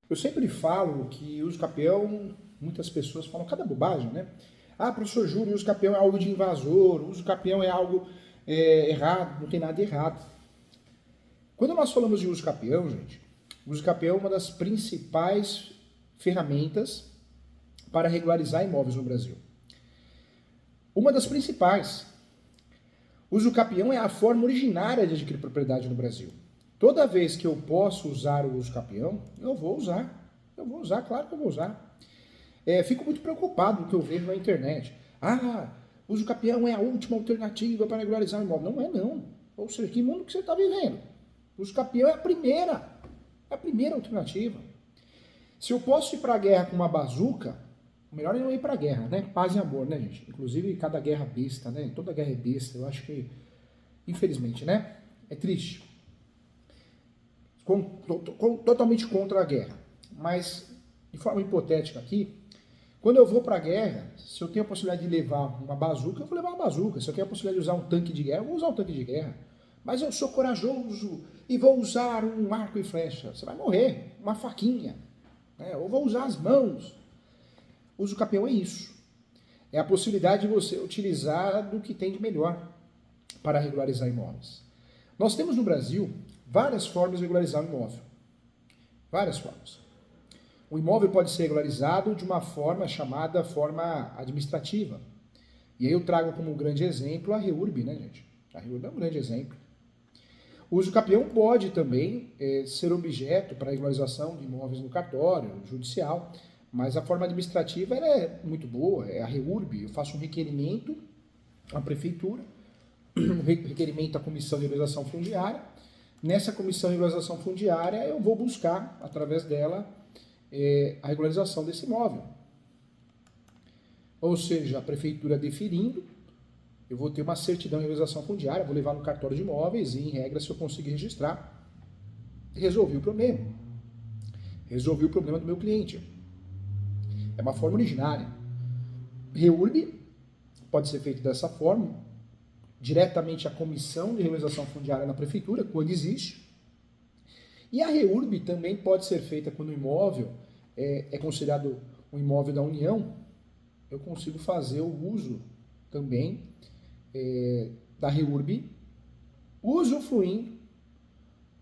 Eu sempre falo que uso capião, muitas pessoas falam cada bobagem, né? Ah, professor Júlio, uso capião é algo de invasor, uso capião é algo errado, não tem nada de errado. Quando nós falamos de uso capião, gente, uso capião é uma das principais ferramentas para regularizar imóveis no Brasil. Uma das principais. Uso capião é a forma originária de adquirir propriedade no Brasil. Toda vez que eu posso usar o uso capião, eu vou usar. Eu vou usar, claro que eu vou usar. Fico muito preocupado com o que eu vejo na internet. Ah, uso capião é a última alternativa para regularizar o imóvel. Não é não. Ou seja, que mundo que você está vivendo? Uso capião é a primeira alternativa. Se eu posso ir para a guerra com uma bazuca, o melhor é não ir para a guerra, né? Paz e amor, né, gente? Inclusive, cada guerra besta, né? Toda guerra é besta. Eu acho que, infelizmente, né? É triste. Totalmente contra a guerra. Mas, de forma hipotética aqui, quando eu vou para a guerra, se eu tenho a possibilidade de levar uma bazuca, eu vou levar uma bazuca. Se eu tenho a possibilidade de usar um tanque de guerra, eu vou usar um tanque de guerra. Mas eu sou corajoso e vou usar um arco e flecha. Você vai morrer, uma faquinha. Né? Ou vou usar as mãos. Uso capião é isso. É a possibilidade de você utilizar do que tem de melhor para regularizar imóveis. Nós temos no Brasil várias formas de regularizar um imóvel. Várias formas. O imóvel pode ser regularizado de uma forma chamada forma administrativa. E aí eu trago como um grande exemplo a REURB, né, gente? A REURB é um grande exemplo. O uso capião pode também ser objeto para regularização de imóveis no cartório, judicial, mas a forma administrativa ela é muito boa, é a REURB. Eu faço um requerimento à prefeitura, um requerimento à comissão de regularização fundiária. Nessa comissão de regularização fundiária eu vou buscar, através dela, a regularização desse imóvel. Ou seja, a prefeitura deferindo, eu vou ter uma certidão de regularização fundiária, vou levar no cartório de imóveis e, em regra, se eu conseguir registrar, resolvi o problema. Resolvi o problema do meu cliente. É uma forma originária. REURB pode ser feito dessa forma, diretamente à comissão de regularização fundiária na prefeitura, quando existe. E a REURB também pode ser feita quando o imóvel é considerado um imóvel da União. Eu consigo fazer o uso também da REURB, usufruindo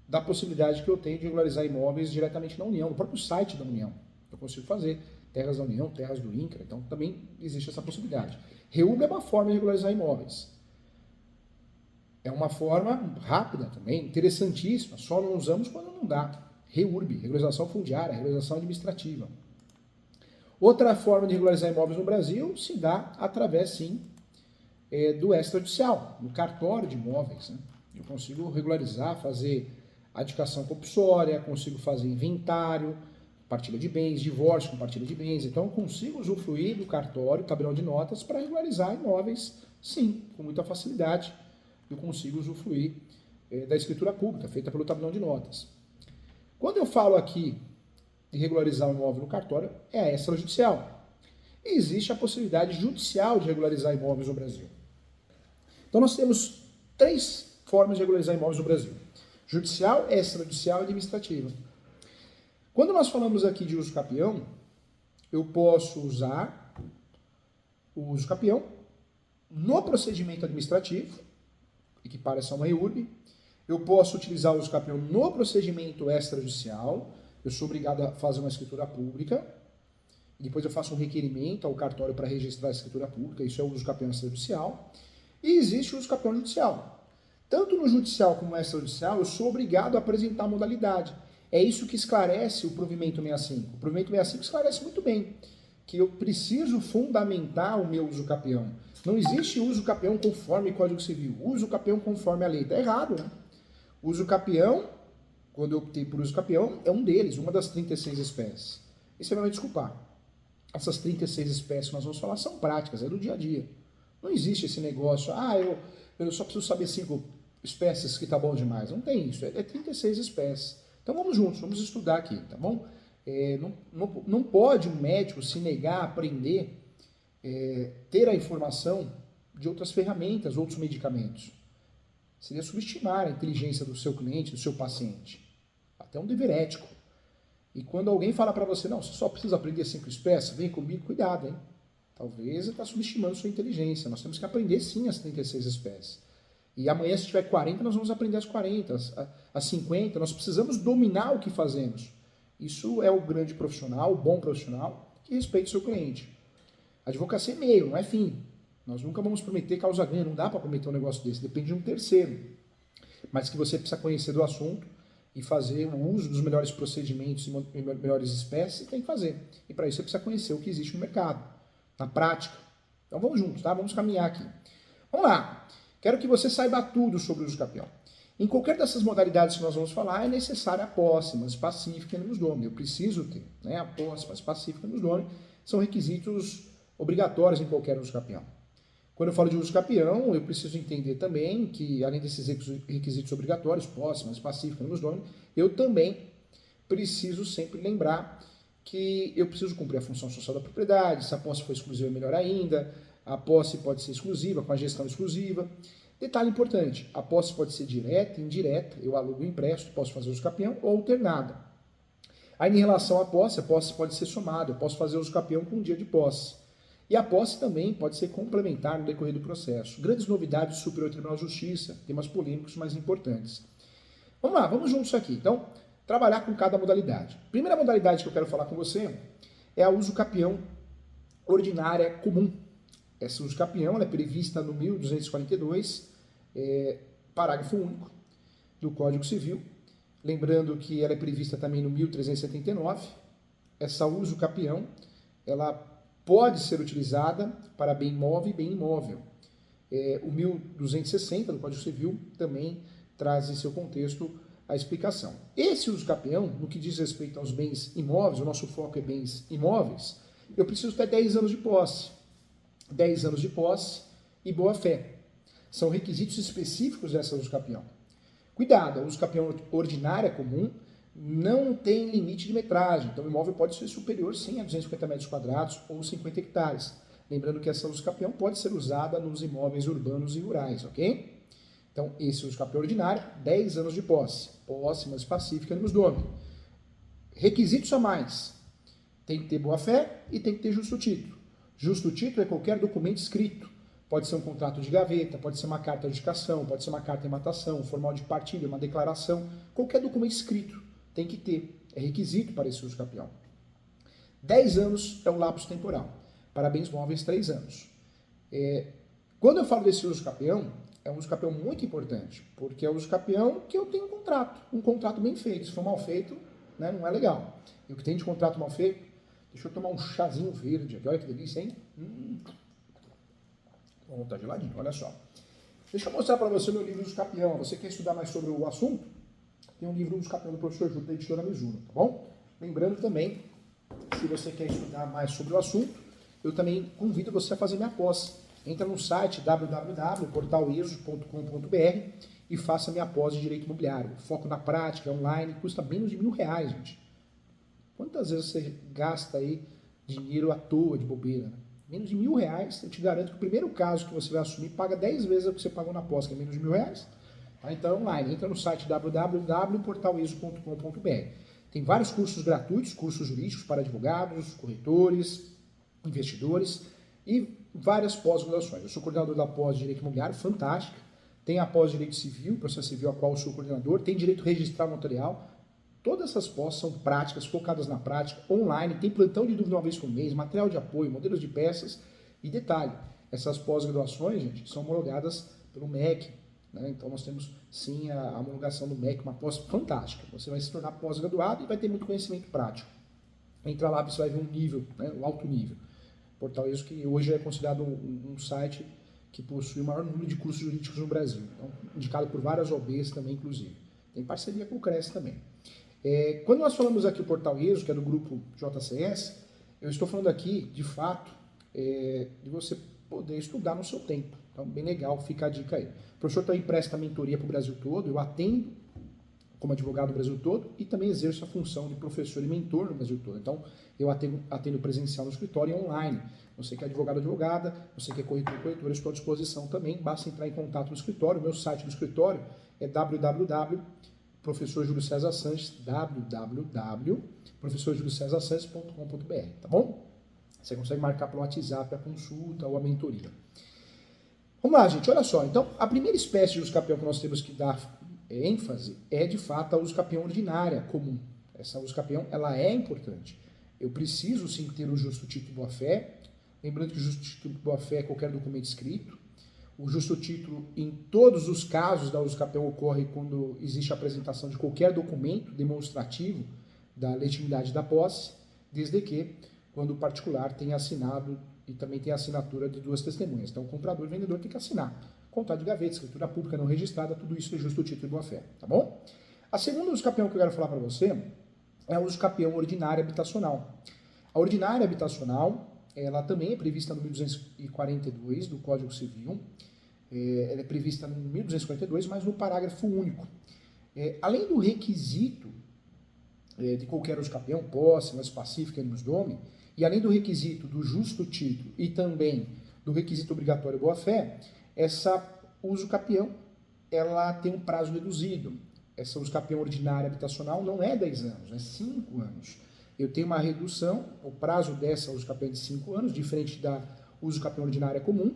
da possibilidade que eu tenho de regularizar imóveis diretamente na União, no próprio site da União. Eu consigo fazer terras da União, terras do INCRA, então também existe essa possibilidade. REURB é uma forma de regularizar imóveis. É uma forma rápida também, interessantíssima, só não usamos quando não dá. REURB, regularização fundiária, regularização administrativa. Outra forma de regularizar imóveis no Brasil se dá através, sim, do extrajudicial, no cartório de imóveis. Né? Eu consigo regularizar, fazer adjudicação compulsória, consigo fazer inventário, partilha de bens, divórcio com partilha de bens. Então, eu consigo usufruir do cartório, tabelião de notas, para regularizar imóveis, sim, com muita facilidade. Eu consigo usufruir da escritura pública, feita pelo tabelião de notas. Quando eu falo aqui de regularizar um imóvel no cartório, é a extrajudicial. E existe a possibilidade judicial de regularizar imóveis no Brasil. Então nós temos 3 formas de regularizar imóveis no Brasil: judicial, extrajudicial e administrativa. Quando nós falamos aqui de uso capião, eu posso usar o uso capião no procedimento administrativo, equipara-se a uma REURB. Eu posso utilizar o uso capião no procedimento extrajudicial. Eu sou obrigado a fazer uma escritura pública. Depois eu faço um requerimento ao cartório para registrar a escritura pública. Isso é o uso capião extrajudicial. E existe o uso capião judicial. Tanto no judicial como no extrajudicial, eu sou obrigado a apresentar a modalidade. É isso que esclarece o provimento 65. O provimento 65 esclarece muito bem que eu preciso fundamentar o meu uso capião. Não existe uso capião conforme Código Civil. Uso capião conforme a lei. Está errado, né? Uso capião, quando eu optei por uso capião, é um deles, uma das 36 espécies. E você vai me desculpar. Essas 36 espécies que nós vamos falar são práticas, é do dia a dia. Não existe esse negócio, eu só preciso saber 5 espécies que tá bom demais. Não tem isso, é 36 espécies. Então vamos juntos, vamos estudar aqui, tá bom? Não pode um médico se negar a aprender, ter a informação de outras ferramentas, outros medicamentos. Seria subestimar a inteligência do seu cliente, do seu paciente. Até um dever ético. E quando alguém fala para você, não, você só precisa aprender 5 espécies, vem comigo, cuidado, hein? Talvez você está subestimando sua inteligência. Nós temos que aprender sim as 36 espécies. E amanhã, se tiver 40, nós vamos aprender as 40, as 50. Nós precisamos dominar o que fazemos. Isso é o grande profissional, o bom profissional, que respeita o seu cliente. A advocacia é meio, não é fim. Nós nunca vamos prometer causa-ganha, não dá para prometer um negócio desse, depende de um terceiro. Mas que você precisa conhecer do assunto e fazer o uso dos melhores procedimentos e melhores espécies, você tem que fazer. E para isso você precisa conhecer o que existe no mercado, na prática. Então vamos juntos, tá? Vamos caminhar aqui. Vamos lá. Quero que você saiba tudo sobre o uso capião. Em qualquer dessas modalidades que nós vamos falar, é necessária a posse, mas pacífica e nos domine. Eu preciso ter, né? A posse, mas pacífica e nos domine são requisitos obrigatórios em qualquer uso capião. Quando eu falo de uso capião, eu preciso entender também que, além desses requisitos obrigatórios, posse, mas pacífica e nos domine, eu também preciso sempre lembrar que eu preciso cumprir a função social da propriedade. Se a posse for exclusiva, melhor ainda. A posse pode ser exclusiva, com a gestão exclusiva. Detalhe importante, a posse pode ser direta, indireta, eu alugo o empresto, posso fazer uso capião, ou alternada. Aí, em relação à posse, a posse pode ser somada, eu posso fazer uso capião com um dia de posse. E a posse também pode ser complementar no decorrer do processo. Grandes novidades do Superior Tribunal de Justiça, temas polêmicos, mas importantes. Vamos lá, vamos juntos aqui. Então, trabalhar com cada modalidade. Primeira modalidade que eu quero falar com você é a uso capião ordinária comum. Essa uso capião é prevista no 1242, parágrafo único do Código Civil. Lembrando que ela é prevista também no 1379. Essa uso capião, ela pode ser utilizada para bem móvel e bem imóvel. O 1260 do Código Civil também traz em seu contexto a explicação. Esse uso capião, no que diz respeito aos bens imóveis, o nosso foco é bens imóveis, eu preciso ter 10 anos de posse. 10 anos de posse e boa-fé. São requisitos específicos dessa uso capião. Cuidado, a uso capião ordinária comum não tem limite de metragem, então o imóvel pode ser superior sim a 250 metros quadrados ou 50 hectares. Lembrando que essa uso capião pode ser usada nos imóveis urbanos e rurais, ok? Então, esse uso capião ordinário, 10 anos de posse. Posse, mas pacífica nos domine. Requisitos a mais. Tem que ter boa-fé e tem que ter justo título. Justo título é qualquer documento escrito. Pode ser um contrato de gaveta, pode ser uma carta de indicação, pode ser uma carta de matação, um formal de partilha, uma declaração. Qualquer documento escrito tem que ter. É requisito para esse uso capião. 10 anos é o lapso temporal. Para bens móveis, 3 anos. Quando eu falo desse uso capião, é um uso capião muito importante, porque é o uso capião que eu tenho um contrato bem feito. Se for mal feito, né, não é legal. E o que tem de contrato mal feito, deixa eu tomar um chazinho verde aqui, olha que delícia, hein? Bom, tá geladinho, olha só. Deixa eu mostrar para você o meu livro Uso Capião. Você quer estudar mais sobre o assunto? Tem um livro Uso Capião do professor Júlio, da editora Mizuno, tá bom? Lembrando também, se você quer estudar mais sobre o assunto, eu também convido você a fazer minha pós. Entra no site www.portaliso.com.br e faça minha pós de Direito Imobiliário. Foco na prática, online, custa menos de R$1.000, gente. Quantas vezes você gasta aí dinheiro à toa de bobeira? Menos de R$1.000, eu te garanto que o primeiro caso que você vai assumir paga 10 vezes o que você pagou na pós, que é menos de R$1.000. Tá? Então, online, entra no site www.portaliso.com.br. Tem vários cursos gratuitos, cursos jurídicos para advogados, corretores, investidores e várias pós-graduações. Eu sou coordenador da pós de Direito Imobiliário, fantástica. Tem a pós de Direito Civil, processo civil, a qual eu sou coordenador. Tem Direito Registral Notarial. Todas essas pós são práticas, focadas na prática, online. Tem plantão de dúvida uma vez por mês, material de apoio, modelos de peças. E detalhe, essas pós-graduações, gente, são homologadas pelo MEC. Né? Então nós temos sim a homologação do MEC, uma pós fantástica. Você vai se tornar pós-graduado e vai ter muito conhecimento prático. Entra lá, você vai ver um nível, né? Um alto nível. Portal ISO, que hoje é considerado um site que possui o maior número de cursos jurídicos no Brasil. Então, indicado por várias OABs também, inclusive. Tem parceria com o CRES também. Quando nós falamos aqui o Portal ISO, que é do grupo JCS, eu estou falando aqui, de fato, de você poder estudar no seu tempo. Então, bem legal, fica a dica aí. O professor também presta mentoria para o Brasil todo, eu atendo como advogado no Brasil todo e também exerço a função de professor e mentor no Brasil todo. Então, eu atendo presencial no escritório e online. Você que é advogado ou advogada, você que é corretor ou corretora, eu estou à disposição também. Basta entrar em contato no escritório. O meu site do escritório é www.portaliso.com.br. professor Júlio César Sanches, www.professorjuliocesarsanches.com.br, tá bom? Você consegue marcar pelo WhatsApp a consulta ou a mentoria. Vamos lá, gente, olha só. Então, a primeira espécie de usucapião que nós temos que dar ênfase é, de fato, a usucapião ordinária comum. Essa usucapião, ela é importante. Eu preciso, sim, ter o justo título e boa-fé. Lembrando que o justo título e boa-fé é qualquer documento escrito. O justo título, em todos os casos da usucapião, ocorre quando existe a apresentação de qualquer documento demonstrativo da legitimidade da posse, desde que, quando o particular tenha assinado e também tem a assinatura de duas testemunhas. Então, o comprador e o vendedor tem que assinar. Contrato de gaveta, escritura pública não registrada, tudo isso é justo título e boa-fé, tá bom? A segunda usucapião que eu quero falar para você é a usucapião ordinária habitacional. A ordinária habitacional, ela também é prevista no 1242 do Código Civil. Ela é prevista no 1242, mas no parágrafo único. Além do requisito de qualquer usucapião, posse, mais pacífica, animus domi, e além do requisito do justo título e também do requisito obrigatório boa-fé, essa usucapião, ela tem um prazo reduzido. Essa usucapião ordinária habitacional não é 10 anos, é 5 anos. Eu tenho uma redução, o prazo dessa usucapião é de 5 anos, diferente da usucapião ordinária comum.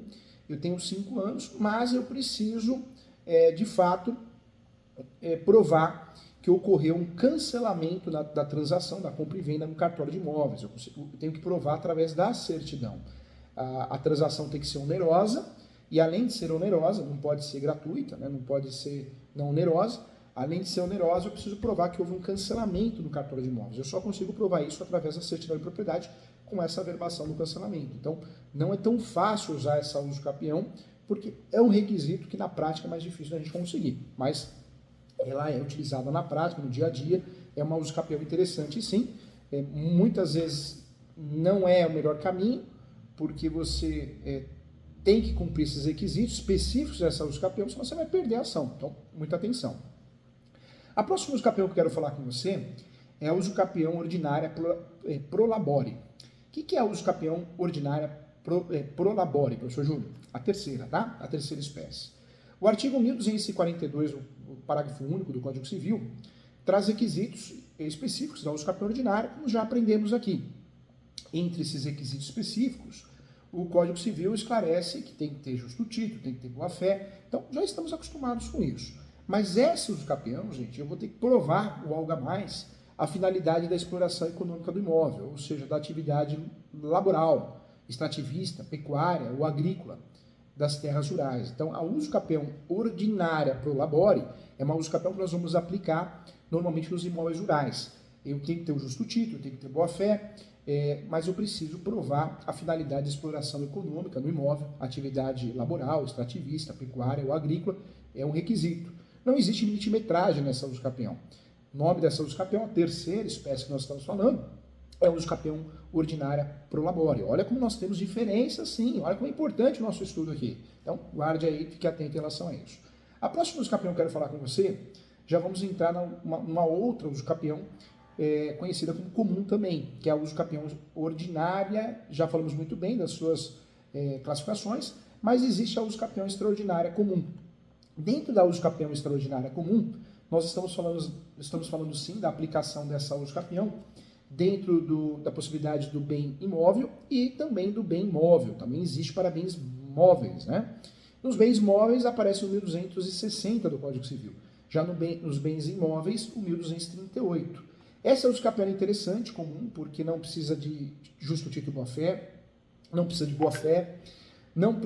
Eu tenho 5 anos, mas eu preciso, de fato, provar que ocorreu um cancelamento da transação, da compra e venda no cartório de imóveis. Eu tenho que provar através da certidão. A transação tem que ser onerosa, e além de ser onerosa, não pode ser gratuita, né? Não pode ser não onerosa. Além de ser onerosa, eu preciso provar que houve um cancelamento no cartório de imóveis. Eu só consigo provar isso através da certidão de propriedade com essa averbação do cancelamento. Então, não é tão fácil usar essa usucapião, porque é um requisito que na prática é mais difícil da gente conseguir. Mas ela é utilizada na prática, no dia a dia, é uma usucapião interessante, sim. Muitas vezes não é o melhor caminho, porque você tem que cumprir esses requisitos específicos dessa usucapião, senão você vai perder a ação. Então, muita atenção. A próxima usucapião que eu quero falar com você é a usucapião ordinária pro labore. O que é a usucapião ordinária pro labore, professor Júlio? A terceira, tá? A terceira espécie. O artigo 1242, o parágrafo único do Código Civil, traz requisitos específicos da usucapião ordinária, como já aprendemos aqui. Entre esses requisitos específicos, o Código Civil esclarece que tem que ter justo título, tem que ter boa-fé. Então, já estamos acostumados com isso. Mas essa usucapião, gente, eu vou ter que provar o algo a mais, a finalidade da exploração econômica do imóvel, ou seja, da atividade laboral, extrativista, pecuária ou agrícola das terras rurais. Então, a usucapião ordinária pro labore é uma usucapião que nós vamos aplicar normalmente nos imóveis rurais. Eu tenho que ter o justo título, eu tenho que ter boa-fé, mas eu preciso provar a finalidade de exploração econômica no imóvel, atividade laboral, extrativista, pecuária ou agrícola, é um requisito. Não existe limite-metragem nessa usucapião. O nome dessa usucapião, a terceira espécie que nós estamos falando, é a usucapião ordinária pro labore. Olha como nós temos diferenças, sim. Olha como é importante o nosso estudo aqui. Então, guarde aí, fique atento em relação a isso. A próxima usucapião que eu quero falar com você, já vamos entrar numa outra usucapião conhecida como comum também, que é a usucapião ordinária. Já falamos muito bem das suas classificações, mas existe a usucapião extraordinária comum. Dentro da usucapião extraordinária comum, nós estamos falando sim da aplicação dessa usucapião dentro da possibilidade do bem imóvel e também do bem móvel. Também existe para bens móveis, né? Nos bens móveis aparece o 1260 do Código Civil. Já nos bens imóveis, o 1238. Essa usucapião é interessante, comum, porque não precisa de justo título e boa-fé, não precisa de boa-fé, não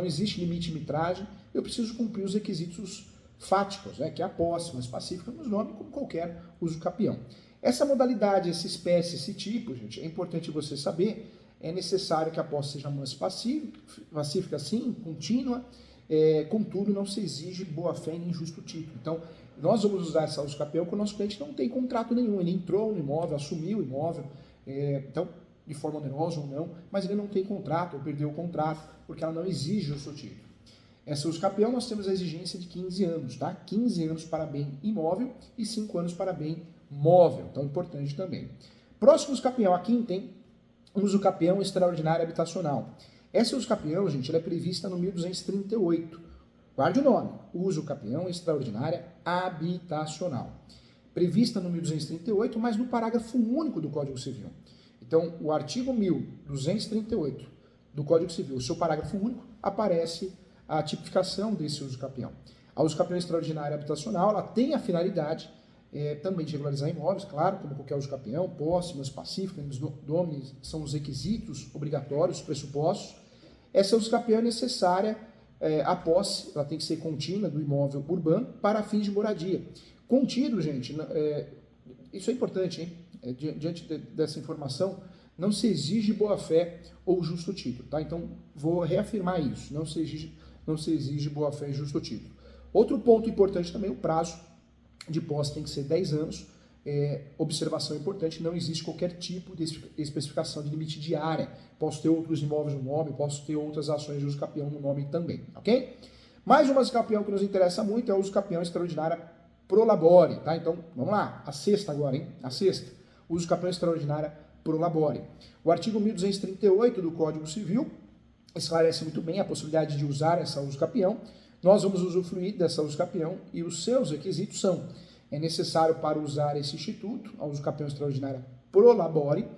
existe limite-metragem, eu preciso cumprir os requisitos fáticos, né, que é a posse, mais pacífica nos nomes, como qualquer usucapião. Essa modalidade, essa espécie, esse tipo, gente, é importante você saber, é necessário que a posse seja mais pacífica, sim, contínua, contudo, não se exige boa-fé nem justo título. Então, nós vamos usar essa usucapião quando o nosso cliente não tem contrato nenhum, ele entrou no imóvel, assumiu o imóvel, então, de forma onerosa ou não, mas ele não tem contrato, ou perdeu o contrato, porque ela não exige o seu título. Essa usucapião nós temos a exigência de 15 anos, tá? 15 anos para bem imóvel e 5 anos para bem móvel, então importante também. Próximo usucapião, aqui tem usucapião extraordinária habitacional. Essa usucapião, gente, ela é prevista no 1238. Guarde o nome, uso capião extraordinária habitacional. Prevista no 1238, mas no parágrafo único do Código Civil. Então, o artigo 1238 do Código Civil, o seu parágrafo único, aparece a tipificação desse uso capião. A uso capião extraordinária habitacional, ela tem a finalidade também de regularizar imóveis, claro, como qualquer uso capião, posse, mas pacífico, domínio, são os requisitos obrigatórios, os pressupostos. Essa uso capião é necessária, a posse, ela tem que ser contínua do imóvel urbano para fins de moradia. Contido, gente, isso é importante, hein? Diante dessa informação, não se exige boa-fé ou justo título, tá? Então, vou reafirmar isso, não se exige boa-fé e justo título. Outro ponto importante também, o prazo de posse tem que ser 10 anos. Observação importante, não existe qualquer tipo de especificação de limite de área. Posso ter outros imóveis no nome, posso ter outras ações de uso capião no nome também, ok? Mais uma uso capião que nos interessa muito é o uso capião extraordinária pro labore, tá? Então, vamos lá, a sexta agora, hein? A sexta, uso capião extraordinária pro labore. O artigo 1238 do Código Civil esclarece muito bem a possibilidade de usar essa uso capião. Nós vamos usufruir dessa uso capião e os seus requisitos são: é necessário para usar esse instituto, a uso capião extraordinária pro labore,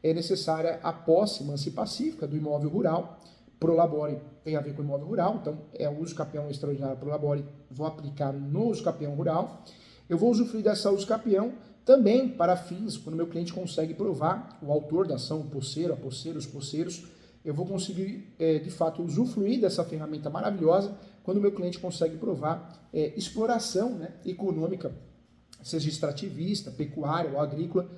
é necessária a posse mansa e pacífica do imóvel rural. Pro labore tem a ver com o imóvel rural, então é o uso capião extraordinário pro labore, vou aplicar no uso capião rural. Eu vou usufruir dessa uso capião também para fins, quando meu cliente consegue provar, o autor da ação, o posseiro, a posseira, os posseiros, eu vou conseguir, de fato, usufruir dessa ferramenta maravilhosa quando o meu cliente consegue provar exploração, né, econômica, seja extrativista, pecuária ou agrícola,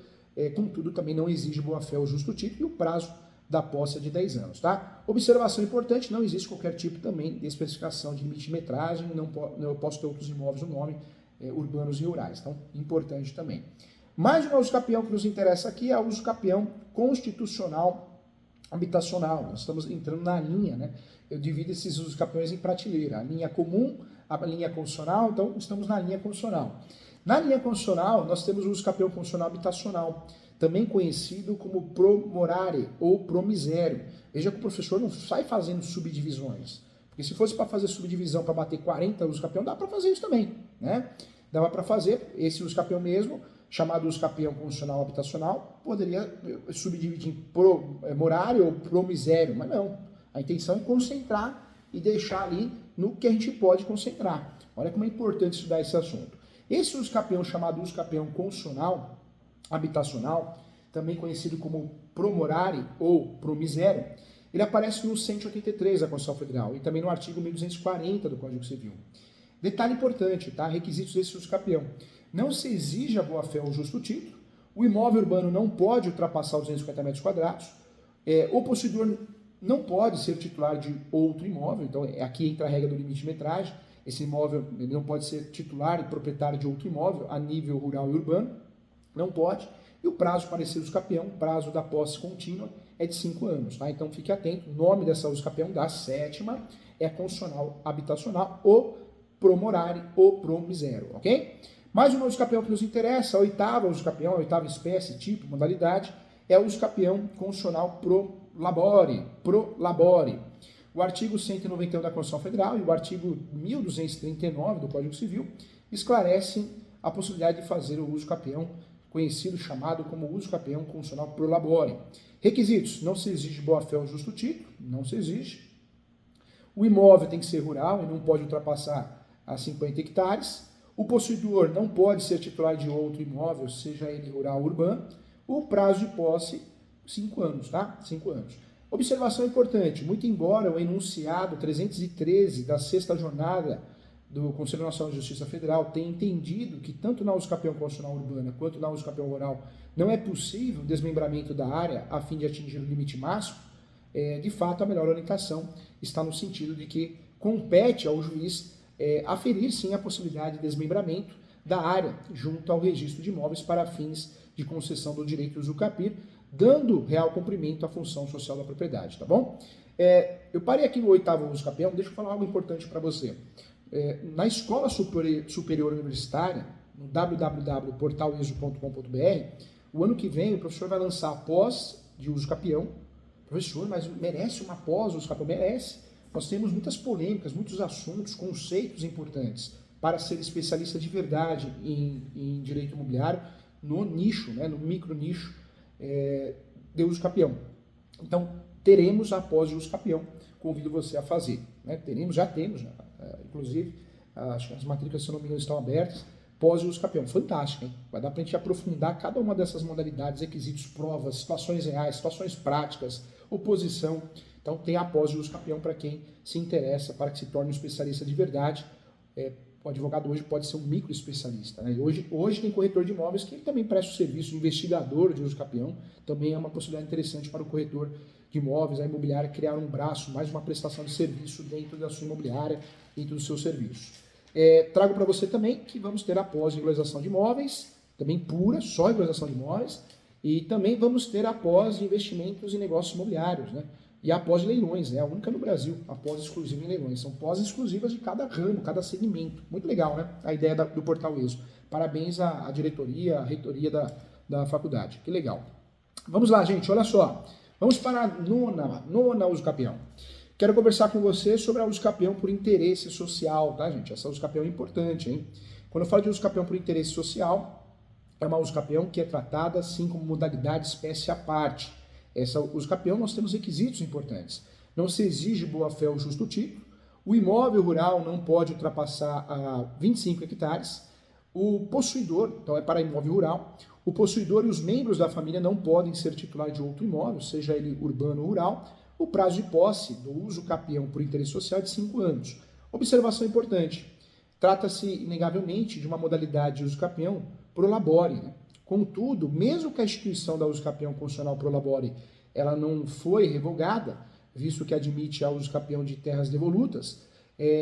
contudo também não exige boa-fé ou justo título e o prazo da posse é de 10 anos, tá? Observação importante, não existe qualquer tipo também de especificação de limite de metragem, eu posso ter outros imóveis no nome, urbanos e rurais, então importante também. Mais um uso capião que nos interessa aqui é o uso capião constitucional habitacional. Nós estamos entrando na linha, né? Eu divido esses usos capiões em prateleira, a linha comum, a linha constitucional, então estamos na linha constitucional. Na linha constitucional, nós temos o uso capião constitucional habitacional, também conhecido como promorare ou promisério. Veja que o professor não sai fazendo subdivisões, porque se fosse para fazer subdivisão para bater 40 usos capião, dá para fazer isso também, né? Dava para fazer esse uso capião mesmo, chamado uso capião constitucional habitacional, poderia subdividir em promorare ou promisério, mas não. A intenção é concentrar e deixar ali no que a gente pode concentrar. Olha como é importante estudar esse assunto. Esse uso capião chamado uso capião constitucional habitacional, também conhecido como promorare ou promisério, ele aparece no 183 da Constituição Federal e também no artigo 1240 do Código Civil. Detalhe importante, tá? Requisitos desse uso capião. Não se exige a boa-fé ou justo título, o imóvel urbano não pode ultrapassar os 250 metros quadrados, o possuidor não pode ser titular de outro imóvel, então aqui entra a regra do limite de metragem, esse imóvel ele não pode ser titular e proprietário de outro imóvel a nível rural e urbano, não pode, e o prazo para esse uso capião, prazo da posse contínua, é de 5 anos, tá? Então fique atento, o nome dessa uso capião da sétima é a constitucional habitacional, ou promorare ou promisério, ok? Mais um uso capião que nos interessa, a oitava uso capião, a oitava espécie, tipo, modalidade, é o uso capião constitucional pro labore. O artigo 191 da Constituição Federal e o artigo 1239 do Código Civil esclarecem a possibilidade de fazer o uso capião, conhecido, chamado como uso capião constitucional pro labore. Requisitos: não se exige boa-fé ou justo título, não se exige. O imóvel tem que ser rural e não pode ultrapassar a 50 hectares. O possuidor não pode ser titular de outro imóvel, seja ele rural ou urbano. O prazo de posse, 5 anos, tá? 5 anos. Observação importante, muito embora o enunciado 313 da sexta jornada do Conselho Nacional de Justiça Federal tenha entendido que tanto na uso capião constitucional urbana quanto na uso capião rural não é possível o desmembramento da área a fim de atingir o limite máximo, de fato a melhor orientação está no sentido de que compete ao juiz aferir sim a possibilidade de desmembramento da área junto ao registro de imóveis para fins de concessão do direito de usufruir, dando real cumprimento à função social da propriedade, tá bom? Eu parei aqui no oitavo uso capião, deixa eu falar algo importante para você. Na Escola Superior Universitária, no www.portaleso.com.br, o ano que vem o professor vai lançar a pós de uso capião. Professor, mas merece uma pós uso capião? Merece, nós temos muitas polêmicas, muitos assuntos, conceitos importantes para ser especialista de verdade em direito imobiliário no nicho, né, no micro nicho de uso capião. Então, teremos a pós de uso capião, convido você a fazer. Né? Já temos, né? Inclusive, acho que as matrículas, se não me engano, estão abertas, pós de uso capião. Fantástico, hein? Vai dar para a gente aprofundar cada uma dessas modalidades, requisitos, provas, situações reais, situações práticas, oposição. Então, tem a pós de uso capião para quem se interessa, para que se torne um especialista de verdade. O advogado hoje pode ser um micro especialista. Né? Hoje tem corretor de imóveis que também presta o serviço de investigador de uso capião. Também é uma possibilidade interessante para o corretor de imóveis, a imobiliária, criar um braço, mais uma prestação de serviço dentro da sua imobiliária, dentro do seu serviço. Trago para você também que vamos ter a pós-regularização de imóveis, também pura, só regularização de imóveis, e também vamos ter a pós de investimentos em negócios imobiliários, né? E a pós de leilões, é a única no Brasil, a pós exclusiva em leilões. São pós exclusivas de cada ramo, cada segmento. Muito legal, né? A ideia do Portal ESO. Parabéns à diretoria, à reitoria da faculdade. Que legal. Vamos lá, gente, olha só. Vamos para a nona uso capião. Quero conversar com você sobre a uso capião por interesse social, tá, gente? Essa uso capião é importante, hein? Quando eu falo de uso capião por interesse social, é uma uso capião que é tratada assim como modalidade espécie à parte. Essa uso capião nós temos requisitos importantes. Não se exige boa-fé ou justo título, o imóvel rural não pode ultrapassar a 25 hectares, o possuidor, então é para imóvel rural, o possuidor e os membros da família não podem ser titulares de outro imóvel, seja ele urbano ou rural, o prazo de posse do uso capião por interesse social é de 5 anos. Observação importante, trata-se inegavelmente de uma modalidade de uso capião pro labore, né? Contudo, mesmo que a instituição da uso capião constitucional pro labore ela não foi revogada, visto que admite a uso capião de terras devolutas,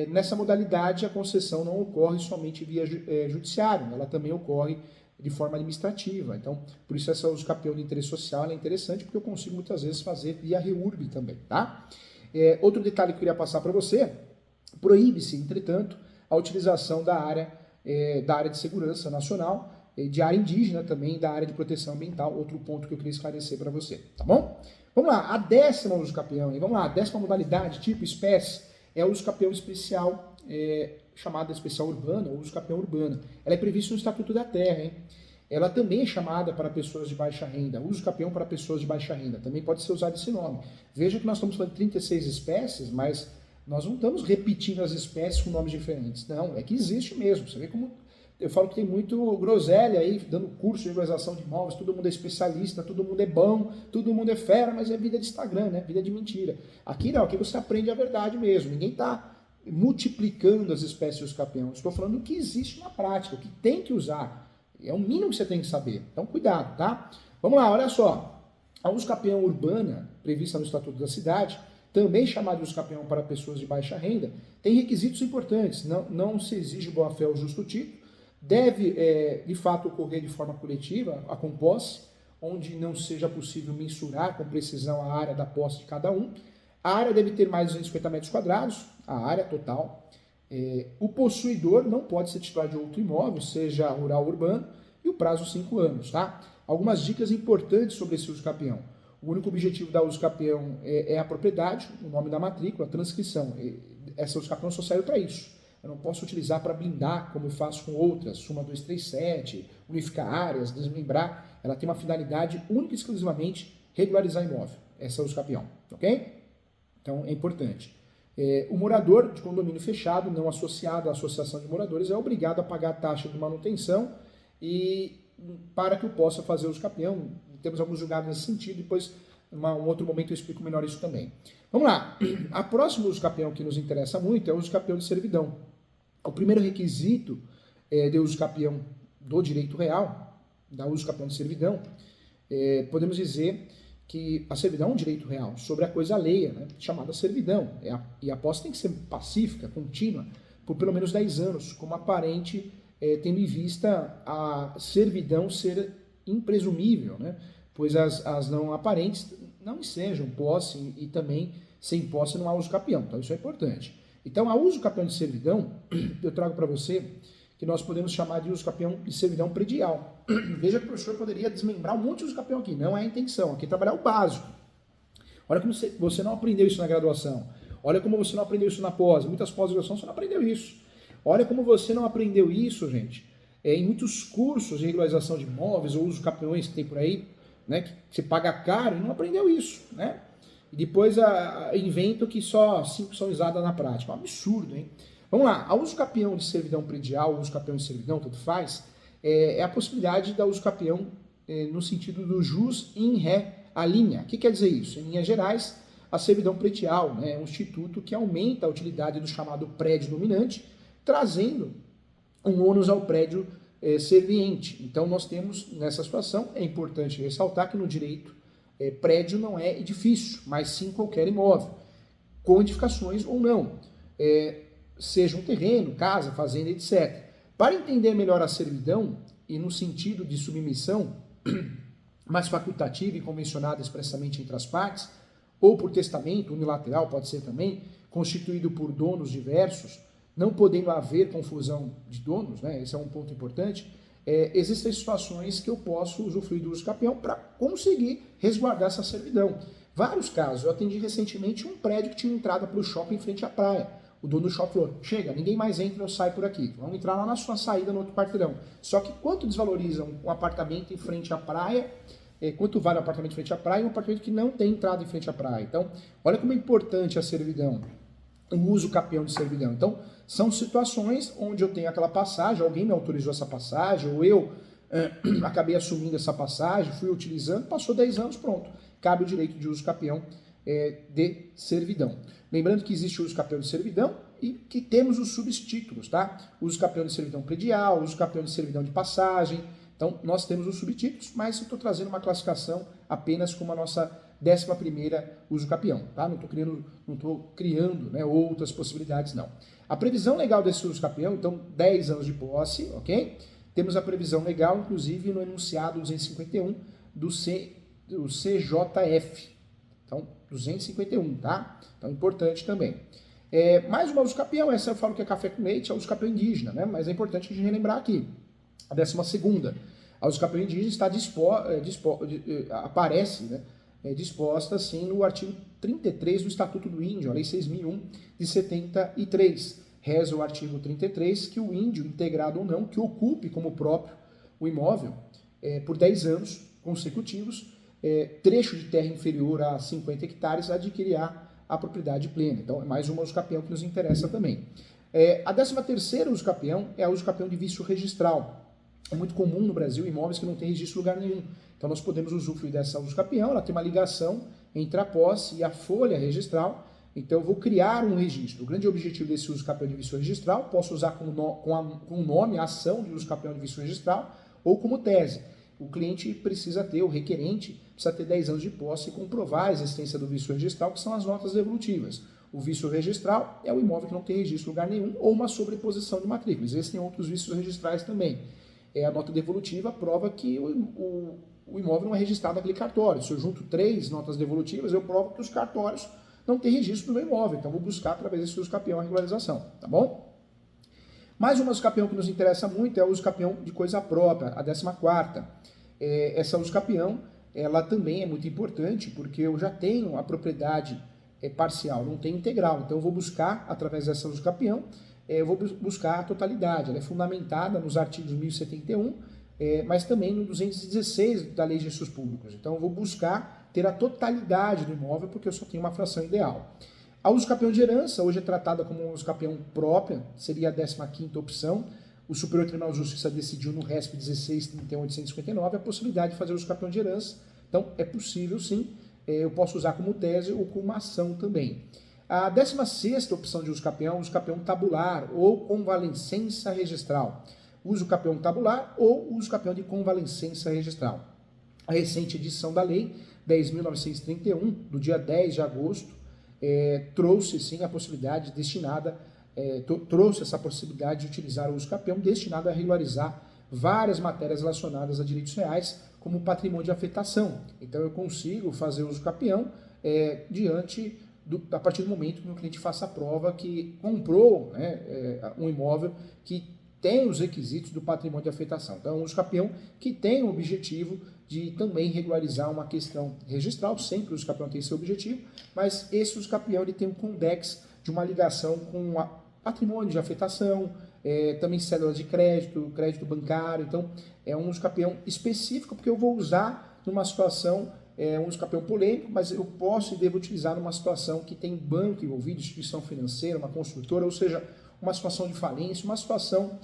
nessa modalidade a concessão não ocorre somente via judiciário, ela também ocorre de forma administrativa. Então, por isso essa uso capião de interesse social é interessante, porque eu consigo muitas vezes fazer via REURB também, tá? Outro detalhe que eu queria passar para você, proíbe-se, entretanto, a utilização da área de segurança nacional, de área indígena também, da área de proteção ambiental, outro ponto que eu queria esclarecer para você, tá bom? Vamos lá, a 10ª uso capião, vamos lá, a 10ª modalidade, tipo, espécie, é o uso capião especial, chamada especial urbana, ou uso capião urbana. Ela é prevista no Estatuto da Terra, hein? Ela também é chamada para pessoas de baixa renda, uso capião para pessoas de baixa renda, também pode ser usado esse nome. Veja que nós estamos falando de 36 espécies, mas nós não estamos repetindo as espécies com nomes diferentes, não, é que existe mesmo, você vê como... Eu falo que tem muito groselha aí, dando curso de regularização de imóveis, todo mundo é especialista, todo mundo é bom, todo mundo é fera, mas é vida de Instagram, né? Vida de mentira. Aqui não, aqui você aprende a verdade mesmo, ninguém está multiplicando as espécies de uso capião. Estou falando o que existe na prática, o que tem que usar. É o mínimo que você tem que saber. Então, cuidado, tá? Vamos lá, olha só. A uso capião urbana, prevista no Estatuto da Cidade, também chamada de uso capião para pessoas de baixa renda, tem requisitos importantes. Não se exige boa-fé ou justo título, deve, de fato, ocorrer de forma coletiva, a composse, onde não seja possível mensurar com precisão a área da posse de cada um. A área deve ter mais de 250 metros quadrados, a área total. O possuidor não pode ser titular de outro imóvel, seja rural ou urbano, e o prazo 5 anos, tá? Algumas dicas importantes sobre esse uso capião. O único objetivo da uso capião é a propriedade, o nome da matrícula, a transcrição. Essa uso capião só serve para isso. Eu não posso utilizar para blindar, como eu faço com outras, Suma 237, unificar áreas, desmembrar. Ela tem uma finalidade única e exclusivamente regularizar imóvel. Essa é o uso capião, ok? Então, é importante. O morador de condomínio fechado, não associado à associação de moradores, é obrigado a pagar a taxa de manutenção e para que eu possa fazer uso capião. Temos alguns julgados nesse sentido, depois, em um outro momento, eu explico melhor isso também. Vamos lá. A próxima uso capião que nos interessa muito é o uso capião de servidão. O primeiro requisito de uso capião do direito real, da uso capião de servidão, podemos dizer que a servidão é um direito real sobre a coisa alheia, né, chamada servidão. E a posse tem que ser pacífica, contínua, por pelo menos 10 anos, como aparente, tendo em vista a servidão ser impresumível, né, pois as não aparentes não ensejam posse e também sem posse não há uso capião. Então isso é importante. Então, a uso capião de servidão, eu trago para você que nós podemos chamar de uso capião de servidão predial. Veja que o professor poderia desmembrar um monte de uso capião aqui, não é a intenção, aqui é trabalhar o básico. Olha como você não aprendeu isso na graduação. Olha como você não aprendeu isso na pós. Muitas pós-graduações você não aprendeu isso. Olha como você não aprendeu isso, gente. Em muitos cursos de regularização de imóveis ou uso capiões que tem por aí, né, que você paga caro e não aprendeu isso, né? E depois invento que só 5 são usadas na prática. É um absurdo, hein? Vamos lá, a uso capião de servidão predial, uso capião de servidão, tanto faz, é a possibilidade da uso capião no sentido do jus in ré a linha. O que quer dizer isso? Em linhas gerais, a servidão predial, né, é um instituto que aumenta a utilidade do chamado prédio dominante, trazendo um ônus ao prédio serviente. Então, nós temos, nessa situação, é importante ressaltar que no direito, prédio não é edifício, mas sim qualquer imóvel, com edificações ou não, seja um terreno, casa, fazenda, etc. Para entender melhor a servidão, e no sentido de submissão, mais facultativa e convencionada expressamente entre as partes, ou por testamento unilateral, pode ser também, constituído por donos diversos, não podendo haver confusão de donos, né? Esse é um ponto importante, existem situações que eu posso usufruir do uso capião para conseguir resguardar essa servidão. Vários casos, eu atendi recentemente um prédio que tinha entrada para o shopping em frente à praia. O dono do shopping falou, chega, ninguém mais entra, eu saio por aqui. Vamos entrar lá na sua saída no outro quarteirão. Só que quanto desvalorizam um apartamento em frente à praia, quanto vale um apartamento em frente à praia e um apartamento que não tem entrada em frente à praia. Então, olha como é importante a servidão, o uso capião de servidão. Então, são situações onde eu tenho aquela passagem, alguém me autorizou essa passagem, ou eu acabei assumindo essa passagem, fui utilizando, passou 10 anos, pronto. Cabe o direito de uso capião de servidão. Lembrando que existe o uso capião de servidão e que temos os subtítulos, tá? Uso capião de servidão predial, uso capião de servidão de passagem. Então, nós temos os subtítulos, mas eu estou trazendo uma classificação apenas como a nossa 11ª uso capião, tá? Não estou criando, né, outras possibilidades, não. A previsão legal desse uso capião, então, 10 anos de posse, ok? Temos a previsão legal, inclusive, no enunciado 251 do CJF. Então, 251, tá? Então, importante também. Mais uma uso capião, essa eu falo que é café com leite, é o uso capião indígena, né? Mas é importante a gente relembrar aqui. A 12ª, a uso capião indígena está aparece, né? Disposta, assim, no artigo 33 do Estatuto do Índio, a Lei 6.001 de 73. Reza o artigo 33 que o índio, integrado ou não, que ocupe como próprio o imóvel por 10 anos consecutivos, trecho de terra inferior a 50 hectares, adquirirá a propriedade plena. Então, é mais uma uso capião que nos interessa também. A 13ª uso capião é a uso capião de vício registral. É muito comum no Brasil imóveis que não tem registro em lugar nenhum. Então, nós podemos usufruir dessa uso capião, ela tem uma ligação entre a posse e a folha registral. Então, eu vou criar um registro. O grande objetivo desse uso capião de vício registral, posso usar com o nome, a ação de uso capião de vício registral, ou como tese. O cliente precisa ter, o requerente precisa ter 10 anos de posse e comprovar a existência do vício registral, que são as notas devolutivas. O vício registral é o imóvel que não tem registro em lugar nenhum ou uma sobreposição de matrículas. Existem outros vícios registrais também. A nota devolutiva prova que o imóvel não é registrado naquele cartório. Se eu junto 3 notas devolutivas, eu provo que os cartórios não têm registro do meu imóvel. Então, vou buscar através desse uso capião a regularização, tá bom? Mais uma uso capião que nos interessa muito é o uso capião de coisa própria, a 14ª. Essa uso capião, ela também é muito importante porque eu já tenho a propriedade parcial, não tenho integral. Então, eu vou buscar, através dessa uso capião, eu vou buscar a totalidade. Ela é fundamentada nos artigos 1071, mas também no 216 da Lei de Registros Públicos. Então, eu vou buscar ter a totalidade do imóvel porque eu só tenho uma fração ideal. A uso capião de herança, hoje é tratada como uso capião própria, seria a 15ª opção. O Superior Tribunal de Justiça decidiu no RESP 16.31.859 a possibilidade de fazer uso capião de herança. Então, é possível sim, eu posso usar como tese ou como ação também. A 16ª opção de uso capião tabular ou convalescência registral. Uso capião tabular ou uso capião de convalescência registral. A recente edição da Lei 10.931, do dia 10 de agosto, trouxe sim a possibilidade destinada, trouxe essa possibilidade de utilizar o uso capião destinado a regularizar várias matérias relacionadas a direitos reais, como patrimônio de afetação. Então eu consigo fazer uso capião a partir do momento que o meu cliente faça a prova que comprou, né, um imóvel que tem os requisitos do patrimônio de afetação. Então, é um uso capião que tem o objetivo de também regularizar uma questão registral, sempre o uso capião tem esse objetivo, mas esse uso capião ele tem um condex de uma ligação com a patrimônio de afetação, também cédulas de crédito, crédito bancário. Então, é um uso capião específico, porque eu vou usar numa situação, um uso capião polêmico, mas eu posso e devo utilizar numa situação que tem banco envolvido, instituição financeira, uma construtora, ou seja, uma situação de falência, uma situação,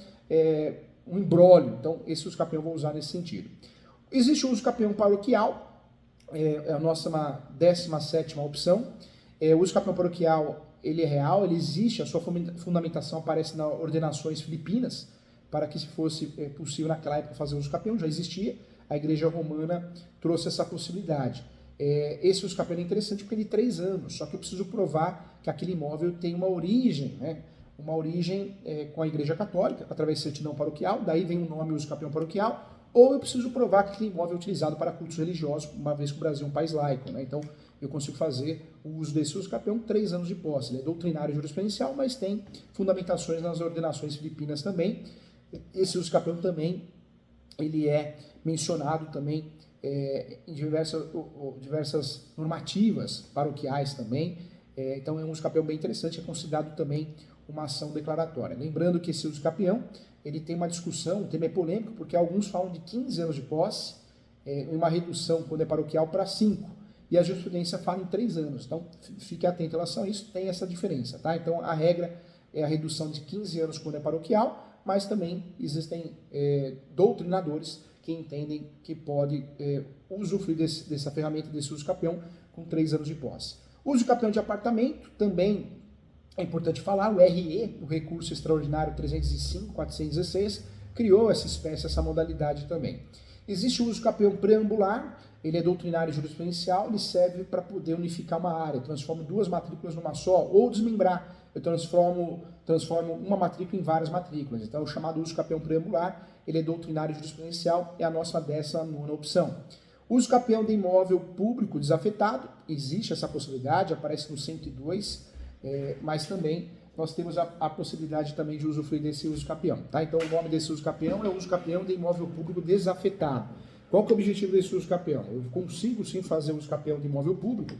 um imbróglio. Então, esse uso capião eu vou usar nesse sentido. Existe o uso capião paroquial, é a nossa 17ª opção. O uso capião paroquial, ele é real, ele existe, a sua fundamentação aparece nas ordenações filipinas, para que se fosse possível naquela época fazer uso capião, já existia, a Igreja Romana trouxe essa possibilidade. Esse uso capião é interessante porque ele tem 3 anos, só que eu preciso provar que aquele imóvel tem uma origem, né? Uma origem com a Igreja Católica, através de certidão paroquial, daí vem o nome uso capião paroquial, ou eu preciso provar que aquele imóvel é utilizado para cultos religiosos, uma vez que o Brasil é um país laico, né? Então, eu consigo fazer o uso desse uso capião 3 anos de posse. Ele é doutrinário e jurisprudencial, mas tem fundamentações nas ordenações filipinas também. Esse uso capião também, ele é mencionado também em diversas normativas paroquiais também. Então, é um uso capião bem interessante, é considerado também uma ação declaratória. Lembrando que esse uso capião, ele tem uma discussão, o tema é polêmico, porque alguns falam de 15 anos de posse, uma redução, quando é paroquial, para 5. E a jurisprudência fala em 3 anos. Então, fique atento em relação a isso, tem essa diferença, tá? Então, a regra é a redução de 15 anos quando é paroquial, mas também existem doutrinadores que entendem que pode usufruir dessa ferramenta, desse uso capião, com 3 anos de posse. Uso capião de apartamento, também é importante falar, o RE, o Recurso Extraordinário 305/416, criou essa espécie, essa modalidade também. Existe o uso capião preambular, ele é doutrinário e jurisprudencial, ele serve para poder unificar uma área, transformo 2 matrículas numa só, ou desmembrar, eu transformo uma matrícula em várias matrículas. Então, o chamado uso capião preambular, ele é doutrinário e jurisprudencial, é a nossa 19ª opção. Uso capião de imóvel público desafetado, existe essa possibilidade, aparece no 102, mas também nós temos a possibilidade também de usufruir desse uso capião. Tá? Então, o nome desse uso capião é uso capião de imóvel público desafetado. Qual que é o objetivo desse uso capião? Eu consigo sim fazer uso capião de imóvel público,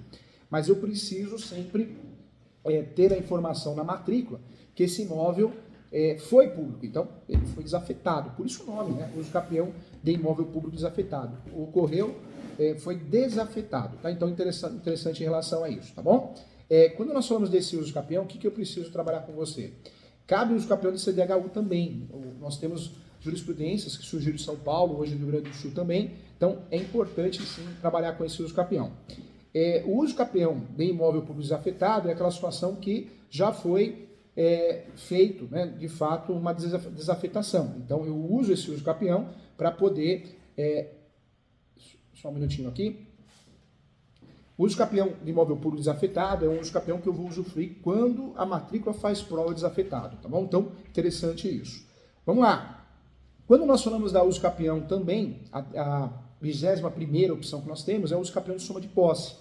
mas eu preciso sempre ter a informação na matrícula que esse imóvel foi público, então ele foi desafetado. Por isso o nome, né? Uso capião de imóvel público desafetado. Ocorreu, foi desafetado. Tá? Então, interessante em relação a isso, tá bom? Quando nós falamos desse uso capião, o que eu preciso trabalhar com você? Cabe o uso capião de CDHU também. Nós temos jurisprudências que surgiram em São Paulo, hoje no Rio Grande do Sul também. Então, é importante, sim, trabalhar com esse uso capião. O uso capião de imóvel público desafetado é aquela situação que já foi feito, né, de fato, uma desafetação. Então, eu uso esse uso capião para poder... só um minutinho aqui. O uso capião de imóvel público desafetado é um uso capião que eu vou usufruir quando a matrícula faz prova desafetado, tá bom? Então, interessante isso. Vamos lá. Quando nós falamos da uso capião também, a 21ª opção que nós temos é o uso capião de soma de posse.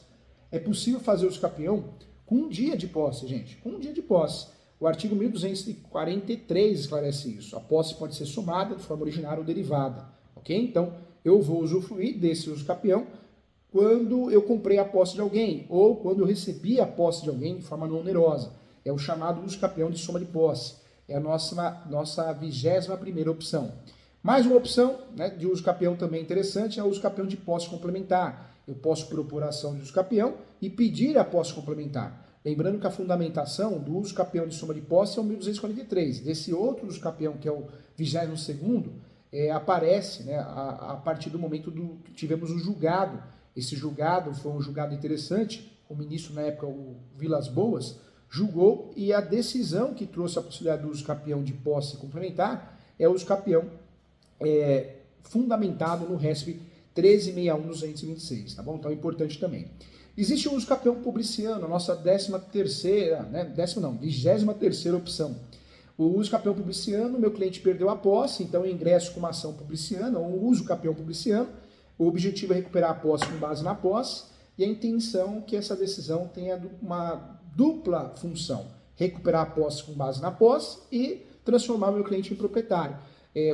É possível fazer o uso capião com 1 dia de posse, gente, com 1 dia de posse. O artigo 1243 esclarece isso. A posse pode ser somada de forma originária ou derivada, ok? Então, eu vou usufruir desse uso capião quando eu comprei a posse de alguém ou quando eu recebi a posse de alguém de forma não onerosa. É o chamado uso capião de soma de posse. É a nossa 21ª opção. Mais uma opção, né, de uso capião também interessante é o uso capião de posse complementar. Eu posso propor a ação de uso capião e pedir a posse complementar. Lembrando que a fundamentação do uso capião de soma de posse é o 1243. Desse outro uso capião, que é o 22º, aparece, né, a partir do momento que tivemos o julgado. Esse julgado foi um julgado interessante, o ministro na época, o Vilas Boas, julgou e a decisão que trouxe a possibilidade do uso capião de posse complementar é o uso capião fundamentado no RESP 1361/226, tá bom? Então é importante também. Existe o uso capião publiciano, a nossa 13ª, né? 23ª opção. O uso capião publiciano, meu cliente perdeu a posse, então eu ingresso com uma ação publiciana, ou uso capião publiciano. O objetivo é recuperar a posse com base na posse e a intenção é que essa decisão tenha uma dupla função. Recuperar a posse com base na posse e transformar o meu cliente em proprietário.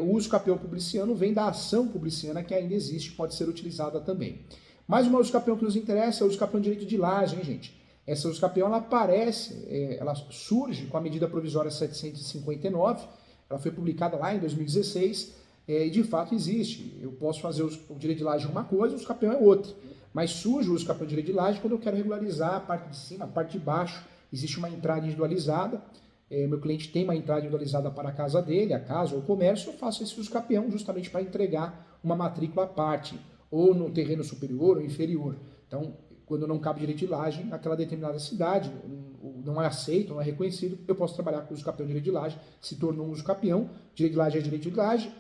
O uso capião publiciano vem da ação publiciana que ainda existe, pode ser utilizada também. Mais uma uso capião que nos interessa é o uso capião de direito de laje, hein, gente? Essa uso capião, ela aparece, ela surge com a medida provisória 759, ela foi publicada lá em 2016, e de fato existe. Eu posso fazer o direito de laje uma coisa, o uso capião é outra. Mas surge o uso capião de direito de laje quando eu quero regularizar a parte de cima, a parte de baixo. Existe uma entrada individualizada, meu cliente tem uma entrada individualizada para a casa dele, a casa ou o comércio, eu faço esse uso capião justamente para entregar uma matrícula à parte, ou no terreno superior ou inferior. Então, quando não cabe direito de laje naquela determinada cidade, não é aceito, não é reconhecido, eu posso trabalhar com o uso capião de direito de laje, se tornou um uso capião, direito de laje é direito de laje,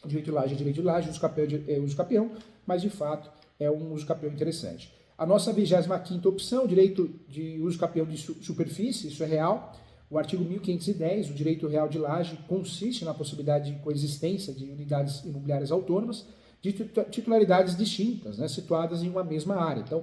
direito de laje é direito de laje, uso capião é uso capião, mas de fato é um uso capião interessante. A nossa 25ª opção, direito de uso capião de superfície, isso é real. O artigo 1510, o direito real de laje, consiste na possibilidade de coexistência de unidades imobiliárias autônomas de titularidades distintas, né, situadas em uma mesma área. Então,